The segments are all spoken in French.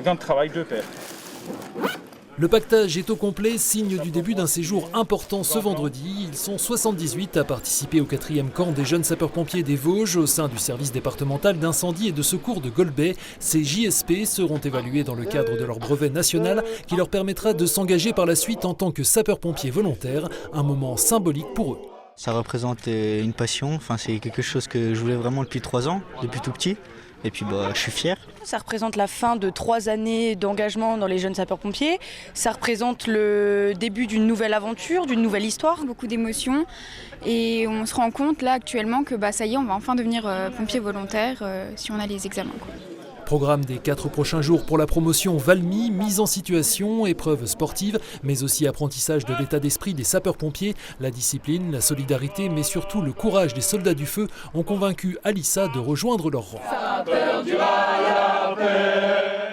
gants de travail de pair. Le pactage est au complet, signe du début d'un séjour important ce vendredi. Ils sont 78 à participer au 4e camp des jeunes sapeurs-pompiers des Vosges au sein du service départemental d'incendie et de secours de Golbey. Ces JSP seront évalués dans le cadre de leur brevet national qui leur permettra de s'engager par la suite en tant que sapeurs-pompiers volontaires, un moment symbolique pour eux. Ça représente une passion, c'est quelque chose que je voulais vraiment depuis 3 ans, depuis tout petit. Et puis je suis fier. Ça représente la fin de 3 années d'engagement dans les jeunes sapeurs-pompiers. Ça représente le début d'une nouvelle aventure, d'une nouvelle histoire. Beaucoup d'émotions et on se rend compte là actuellement que ça y est, on va enfin devenir pompier volontaire si on a les examens. Programme des 4 prochains jours pour la promotion Valmy, mise en situation, épreuves sportives, mais aussi apprentissage de l'état d'esprit des sapeurs-pompiers. La discipline, la solidarité, mais surtout le courage des soldats du feu ont convaincu Alissa de rejoindre leur rang.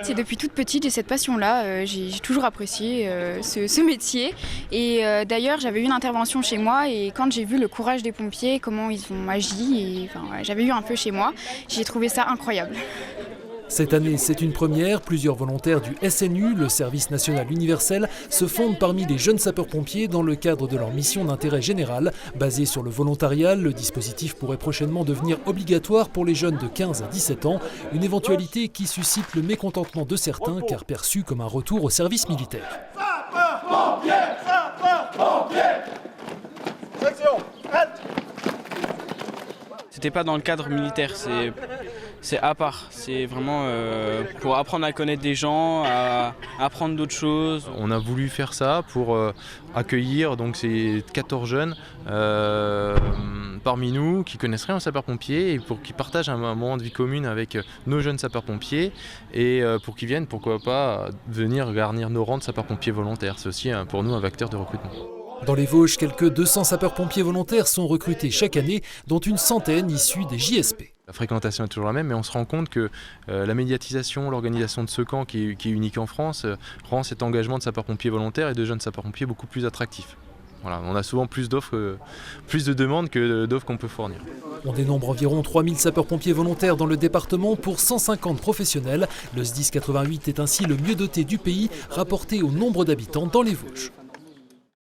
C'est depuis toute petite, j'ai cette passion-là, j'ai toujours apprécié ce métier. Et d'ailleurs, j'avais eu une intervention chez moi et quand j'ai vu le courage des pompiers, comment ils ont agi, j'avais eu un feu chez moi, j'ai trouvé ça incroyable. Cette année, c'est une première. Plusieurs volontaires du SNU, le Service National Universel, se fondent parmi les jeunes sapeurs-pompiers dans le cadre de leur mission d'intérêt général. Basé sur le volontariat, le dispositif pourrait prochainement devenir obligatoire pour les jeunes de 15 à 17 ans. Une éventualité qui suscite le mécontentement de certains, car perçu comme un retour au service militaire. Sapeurs-pompiers, sapeurs-pompiers. Section, halte. C'était pas dans le cadre militaire, c'est à part. C'est vraiment pour apprendre à connaître des gens, à apprendre d'autres choses. On a voulu faire ça pour accueillir donc ces 14 jeunes parmi nous qui connaissent rien aux sapeurs-pompiers et pour qu'ils partagent un moment de vie commune avec nos jeunes sapeurs-pompiers et pour qu'ils viennent, pourquoi pas, venir garnir nos rangs de sapeurs-pompiers volontaires. C'est aussi pour nous un vecteur de recrutement. Dans les Vosges, quelques 200 sapeurs-pompiers volontaires sont recrutés chaque année, dont une centaine issus des JSP. La fréquentation est toujours la même, mais on se rend compte que la médiatisation, l'organisation de ce camp, qui est unique en France, rend cet engagement de sapeurs-pompiers volontaires et de jeunes sapeurs-pompiers beaucoup plus attractif. Voilà, on a souvent plus d'offres, plus de demandes que d'offres qu'on peut fournir. On dénombre environ 3000 sapeurs-pompiers volontaires dans le département pour 150 professionnels. Le SDIS 88 est ainsi le mieux doté du pays, rapporté au nombre d'habitants dans les Vosges.